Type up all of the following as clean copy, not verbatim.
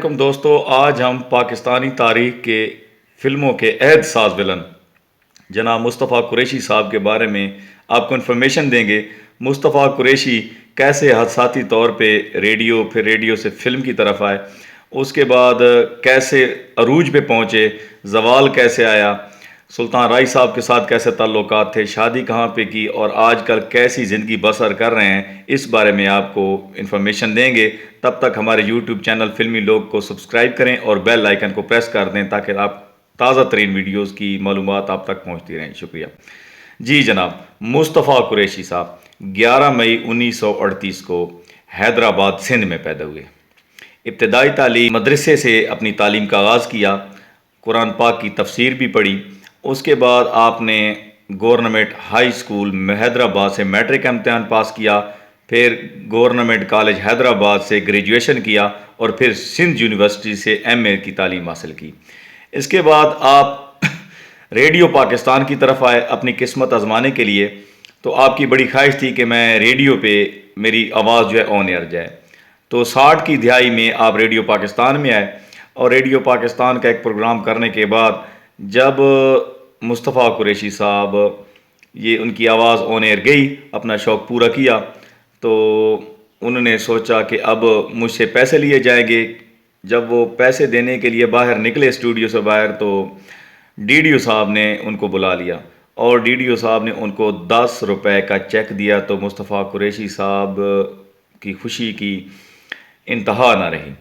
علیکم دوستو، آج ہم پاکستانی تاریخ کے فلموں کے عہد ساز ولن جناب مصطفیٰ قریشی صاحب کے بارے میں آپ کو انفارمیشن دیں گے۔ مصطفیٰ قریشی کیسے حادثاتی طور پہ پھر ریڈیو سے فلم کی طرف آئے، اس کے بعد کیسے عروج پہ پہنچے، زوال کیسے آیا، سلطان رائی صاحب کے ساتھ کیسے تعلقات تھے، شادی کہاں پہ کی اور آج کل کیسی زندگی بسر کر رہے ہیں، اس بارے میں آپ کو انفارمیشن دیں گے۔ تب تک ہمارے یوٹیوب چینل فلمی لوگ کو سبسکرائب کریں اور بیل آئیکن کو پریس کر دیں تاکہ آپ تازہ ترین ویڈیوز کی معلومات آپ تک پہنچتی رہیں۔ شکریہ۔ جی جناب، مصطفیٰ قریشی صاحب 11 مئی 1938 کو حیدرآباد سندھ میں پیدا ہوئے۔ ابتدائی تعلیم مدرسے سے اپنی تعلیم کا آغاز کیا، قرآن پاک کی تفسیر بھی پڑھی۔ اس کے بعد آپ نے گورنمنٹ ہائی اسکول حیدرآباد سے میٹرک کا امتحان پاس کیا، پھر گورنمنٹ کالج حیدرآباد سے گریجویشن کیا اور پھر سندھ یونیورسٹی سے ایم اے کی تعلیم حاصل کی۔ اس کے بعد آپ ریڈیو پاکستان کی طرف آئے اپنی قسمت آزمانے کے لیے۔ تو آپ کی بڑی خواہش تھی کہ میں ریڈیو پہ میری آواز جو ہے آن ایئر جائے۔ تو 60 کی دہائی میں آپ ریڈیو پاکستان میں آئے اور ریڈیو پاکستان کا ایک پروگرام کرنے کے بعد جب مصطفیٰ قریشی صاحب ان کی آواز آن ایئر گئی، اپنا شوق پورا کیا، تو انہوں نے سوچا کہ اب مجھ سے پیسے لیے جائیں گے۔ جب وہ پیسے دینے کے لیے باہر نکلے اسٹوڈیو سے باہر، تو ڈی ڈی او صاحب نے ان کو بلا لیا اور ڈی ڈی او صاحب نے ان کو 10 روپے کا چیک دیا۔ تو مصطفیٰ قریشی صاحب کی خوشی کی انتہا نہ رہی۔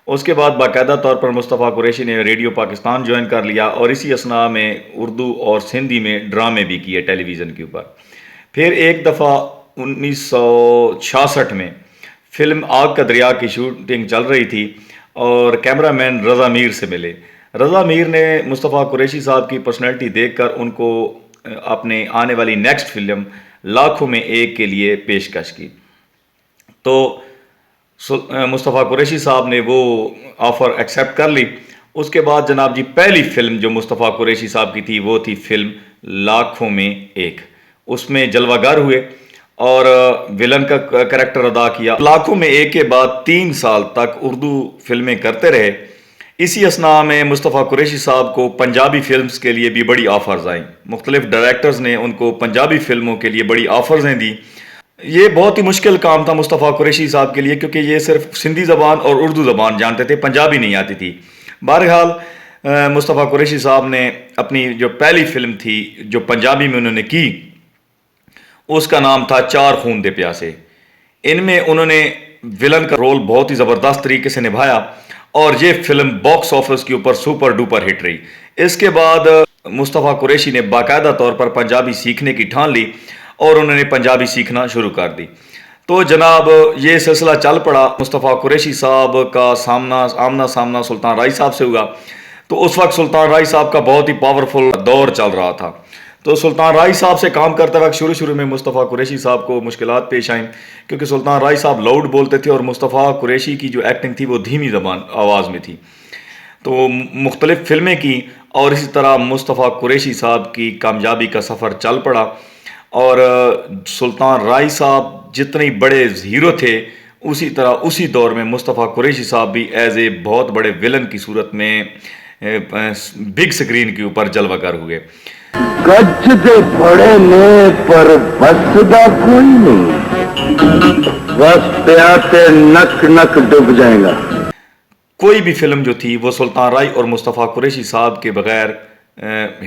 اس کے بعد باقاعدہ طور پر مصطفیٰ قریشی نے ریڈیو پاکستان جوائن کر لیا اور اسی اثناء میں اردو اور سندھی میں ڈرامے بھی کیے ٹیلی ویژن کے اوپر۔ پھر ایک دفعہ 1966 میں فلم آگ کا دریا کی شوٹنگ چل رہی تھی اور کیمرہ مین رضا میر سے ملے۔ رضا میر نے مصطفیٰ قریشی صاحب کی پرسنالٹی دیکھ کر ان کو اپنے آنے والی نیکسٹ فلم لاکھوں میں ایک کے لیے پیشکش کی۔ تو مصطفیٰ قریشی صاحب نے وہ آفر ایکسیپٹ کر لی۔ اس کے بعد جناب جی پہلی فلم جو مصطفیٰ قریشی صاحب کی تھی وہ تھی فلم لاکھوں میں ایک۔ اس میں جلوہ گر ہوئے اور ویلن کا کریکٹر ادا کیا۔ لاکھوں میں ایک کے بعد 3 سال تک اردو فلمیں کرتے رہے۔ اسی اثناء میں مصطفیٰ قریشی صاحب کو پنجابی فلمز کے لیے بھی بڑی آفرز آئیں۔ مختلف ڈائریکٹرز نے ان کو پنجابی فلموں کے لیے بڑی آفرزیں دی۔ یہ بہت ہی مشکل کام تھا مصطفیٰ قریشی صاحب کے لیے، کیونکہ یہ صرف سندھی زبان اور اردو زبان جانتے تھے، پنجابی نہیں آتی تھی۔ بہرحال مصطفیٰ قریشی صاحب نے اپنی جو پہلی فلم تھی جو پنجابی میں انہوں نے کی، اس کا نام تھا چار خون دے پیاسے۔ ان میں انہوں نے ویلن کا رول بہت ہی زبردست طریقے سے نبھایا اور یہ فلم باکس آفس کے اوپر سپر ڈوپر ہٹ رہی۔ اس کے بعد مصطفیٰ قریشی نے باقاعدہ طور پر پنجابی سیکھنے کی ٹھان لی اور انہوں نے پنجابی سیکھنا شروع کر دی۔ تو جناب یہ سلسلہ چل پڑا۔ مصطفیٰ قریشی صاحب کا آمنا سامنا سلطان رائی صاحب سے ہوا۔ تو اس وقت سلطان رائی صاحب کا بہت ہی پاورفل دور چل رہا تھا۔ تو سلطان رائی صاحب سے کام کرتے وقت شروع میں مصطفیٰ قریشی صاحب کو مشکلات پیش آئیں، کیونکہ سلطان رائی صاحب لاؤڈ بولتے تھے اور مصطفیٰ قریشی کی جو ایکٹنگ تھی وہ دھیمی آواز میں تھی۔ تو مختلف فلمیں کی اور اسی طرح مصطفیٰ قریشی صاحب کی کامیابی کا سفر چل پڑا۔ اور سلطان رائی صاحب جتنے بڑے ہیرو تھے، اسی طرح اسی دور میں مصطفیٰ قریشی صاحب بھی ایز اے بہت بڑے ویلن کی صورت میں بگ سکرین کے اوپر جلوہ گر ہوئے۔ گج دے بڑے نے پر بس دا کوئی نہیں، بس پیا تے نک نک ڈب جائے گا۔ کوئی بھی فلم جو تھی وہ سلطان رائی اور مصطفیٰ قریشی صاحب کے بغیر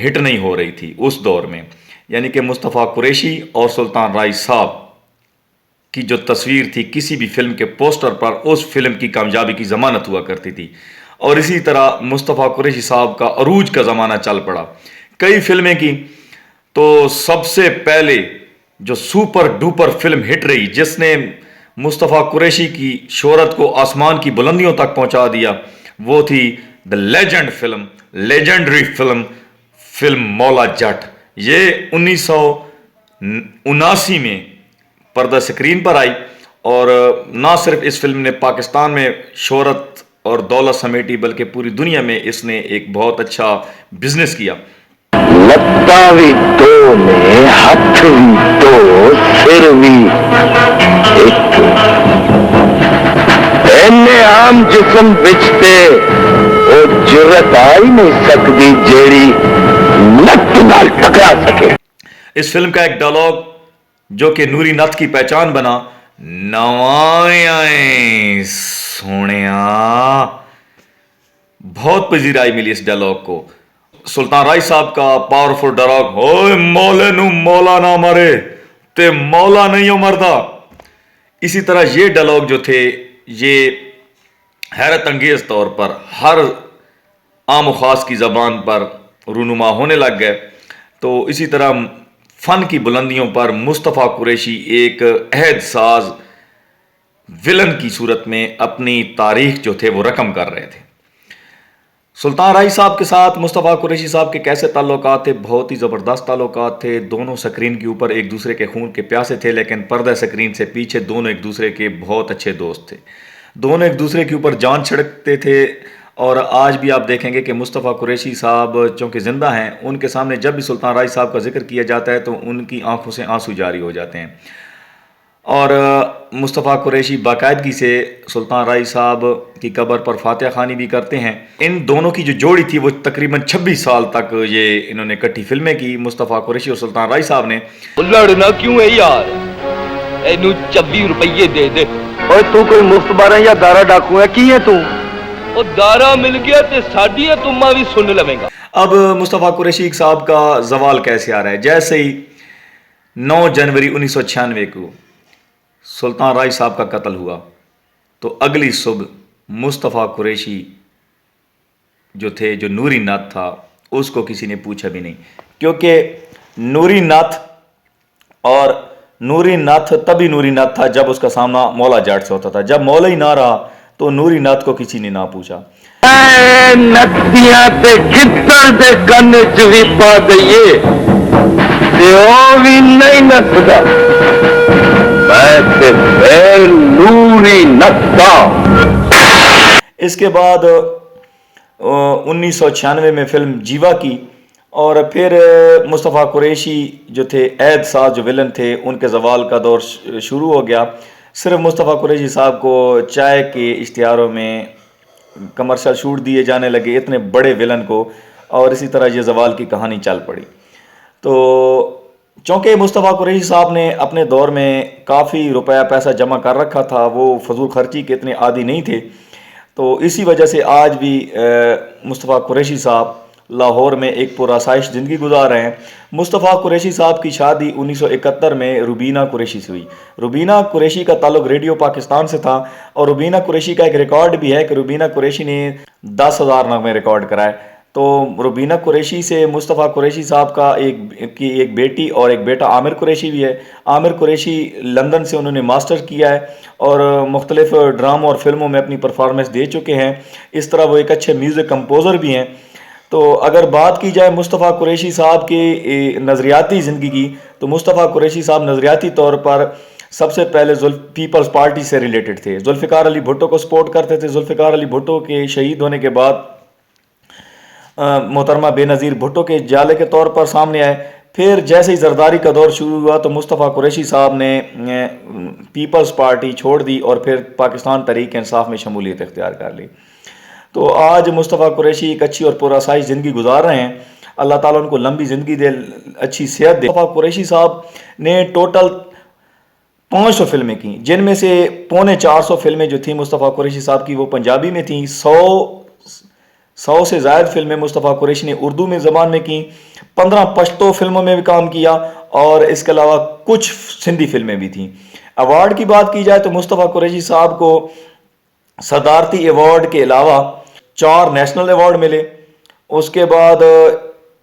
ہٹ نہیں ہو رہی تھی اس دور میں۔ یعنی کہ مصطفیٰ قریشی اور سلطان رائی صاحب کی جو تصویر تھی کسی بھی فلم کے پوسٹر پر، اس فلم کی کامیابی کی ضمانت ہوا کرتی تھی۔ اور اسی طرح مصطفیٰ قریشی صاحب کا عروج کا زمانہ چل پڑا، کئی فلمیں کی۔ تو سب سے پہلے جو سپر ڈوپر فلم ہٹ رہی جس نے مصطفیٰ قریشی کی شہرت کو آسمان کی بلندیوں تک پہنچا دیا، وہ تھی دا لیجنڈ فلم، لیجنڈری فلم مولا جٹ۔ یہ 1979 میں پردہ سکرین پر آئی اور نہ صرف اس فلم نے پاکستان میں شہرت اور دولت سمیٹی بلکہ پوری دنیا میں اس نے ایک بہت اچھا بزنس کیا۔ لتاں بھی دو نے، ہاتھ بھی دو، سر بھی ایک، اینے عام جسم بچتے नहीं सकती जेड़ी नक नाल टकरा सके। इस फिल्म का एक डायलॉग जो कि नूरी नथ की पहचान बना, नवाए सोनिया, बहुत पजीराई मिली इस डायलॉग को। सुल्तान राय साहब का पावरफुल डायलॉग, ओए मौले नू मौला ना मरे ते मौला नहीं हो मरदा। इसी तरह ये डायलॉग जो थे ये हैरत अंगेज तौर पर हर आम खास की ज़बान पर रूनुमा होने लग गए। तो इसी तरह फ़न की बुलंदियों पर मुस्तफ़ा कुरैशी एक अहद साज विलन की सूरत में अपनी तारीख जो थे वो रकम कर रहे थे। सुल्तान राय साहब के साथ मुस्तफ़ा कुरैशी साहब के कैसे ताल्लुकात थे? बहुत ही ज़बरदस्त ताल्लुकात थे। दोनों स्क्रीन के ऊपर एक दूसरे के खून के प्यासे थे, लेकिन पर्दा स्क्रीन से पीछे दोनों एक दूसरे के बहुत अच्छे दोस्त थे। दोनों एक दूसरे के ऊपर जान छिड़कते थे। और आज भी आप देखेंगे कि मुस्तफ़ा कुरैशी साहब चूँकि ज़िंदा हैं, उनके सामने जब भी सुल्तान राय साहब का जिक्र किया जाता है तो उनकी आंखों से आंसू जारी हो जाते हैं। और मुस्तफ़ा कुरैशी बाकायदगी से सुल्तान राय साहब की कब्र पर फातिहा खानी भी करते हैं। इन दोनों की जो जोड़ी थी वो तकरीबन 26 साल तक ये इन्होंने इकट्ठी फिल्में की, मुस्तफ़ा कुरैशी और सुल्तान राय साहब ने। लड़ना क्यों है यार, एनू 24 रुपये दे दे। और तू कोई मुफ्त बारा या दारा डाकू है की है तू? और दारा मिल गया ते साडी तुमा भी सुन लवेंगा। अब मुस्तफ़ा कुरैशी साहब का जवाल कैसे आ रहा है? जैसे ही 9 जनवरी 1996 को सुल्तान राय साहब का कत्ल हुआ तो अगली सुबह मुस्तफ़ा कुरैशी जो थे, जो नूरी नथ था, उसको किसी ने पूछा भी नहीं, क्योंकि नूरी नथ और नूरी नथ तभी नूरी नथ था जब उसका सामना मौला जाट से होता था। जब मौला ही ना रहा तो नूरी नथ को किसी ने ना पूछा। नदियां ते गिद्दड़ दे गन च भी पा दईए ते ओ भी नहीं नसदा, मैं ते फिर नूरी नसदा। इसके बाद 1996 में फिल्म जीवा की, और फिर मुस्तफ़ा कुरैशी जो थे ऐद साज जो विलन थे, उनके जवाल का दौर शुरू हो गया। सिर्फ मुस्तफ़ा कुरैशी साहब को चाय के इश्तिहारों में कमर्शियल शूट दिए जाने लगे, इतने बड़े विलन को, और इसी तरह ये जवाल की कहानी चल पड़ी। तो चूँकि मुस्तफ़ा कुरैशी साहब ने अपने दौर में काफ़ी रुपया पैसा जमा कर रखा था, वो फजूल खर्ची के इतने आदी नहीं थे, तो इसी वजह से आज भी मुस्तफ़ा कुरैशी साहब लाहौर में एक पुरआसाइश ज़िंदगी गुजार रहे हैं। मुस्तफ़ा कुरैशी साहब की शादी 1971 में रुबीना कुरैशी से हुई। रुबीना कुरैशी का ताल्लुक़ रेडियो पाकिस्तान से था, और रुबीना कुरैशी का एक रिकॉर्ड भी है कि रुबीना कुरैशी ने 10,000 नगमे रिकॉर्ड कराए। तो रुबीना कुरैशी से मुस्तफ़ा कुरैशी साहब का एक बेटी और एक बेटा आमिर कुरैशी भी है। आमिर कुरैशी लंदन से उन्होंने मास्टर किया है और मुख्तलिफ ड्रामों और फिल्मों में अपनी परफॉर्मेंस दे चुके हैं। इस तरह वो एक अच्छे म्यूज़िक कंपोज़र भी हैं। तो अगर बात की जाए मुस्तफ़ा कुरैशी साहब की नज़रियाती ज़िंदगी की, तो मुस्तफ़ा कुरैशी साहब नज़रियाती तौर पर सबसे पहले पीपल्स पार्टी से रिलेटेड थे। जुल्फ़िकार अली भुट्टो को सपोर्ट करते थे। जुल्फ़िकार अली भुट्टो के शहीद होने के बाद मोहतरमा बेनज़ीर भुट्टो के जाले के तौर पर सामने आए। फिर जैसे ही जरदारी का दौर शुरू हुआ तो मुस्तफ़ा कुरैशी साहब ने पीपल्स पार्टी छोड़ दी और फिर पाकिस्तान तहरीक इंसाफ में शमूलियत इख्तियार कर ली। तो आज मुस्तफ़ा कुरैशी एक अच्छी और पुरआसाइश ज़िंदगी गुजार रहे हैं। अल्लाह ताला उनको लंबी ज़िंदगी दे, अच्छी सेहत दे। मुस्तफ़ा कुरैशी साहब ने टोटल 500 फिल्में की, जिनमें से 450 फिल्में जो थी मुस्तफ़ा कुरैशी साहब की वो पंजाबी में थी। 100 से ज़ायद फिल्में मुस्तफ़ा कुरैशी ने उर्दू में ज़बान में की। 15 पश्तो फिल्मों में भी काम किया, और इसके अलावा कुछ सिंधी फिल्में भी थीं। अवार्ड की बात की जाए तो मुस्तफ़ा कुरैशी साहब को सदारती अवार्ड के अलावा 4 नेशनल अवार्ड मिले। उसके बाद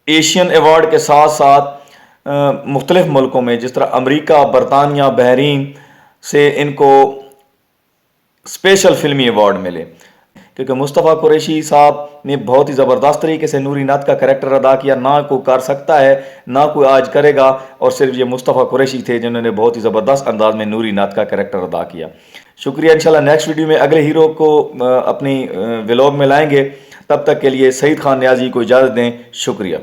एशियन अवार्ड के साथ साथ मुख्तलिफ मुल्कों में जिस तरह अमेरिका, बरतानिया, बहरीन से इनको स्पेशल फिल्मी अवार्ड मिले, क्योंकि मुस्तफ़ा कुरैशी साहब ने बहुत ही ज़बरदस्त तरीके से नूरी नथ का करैक्टर अदा किया। ना कोई कर सकता है, ना कोई आज करेगा, और सिर्फ ये मुस्तफ़ा कुरैशी थे जिन्होंने बहुत ही ज़बरदस्त अंदाज में नूरी नथ का करैक्टर अदा किया। शुक्रिया। इंशाल्लाह नेक्स्ट वीडियो में अगले हीरो को अपनी व्लॉग में लाएंगे। तब तक के लिए सईद खान नियाज़ी को इजाज़त दें। शुक्रिया।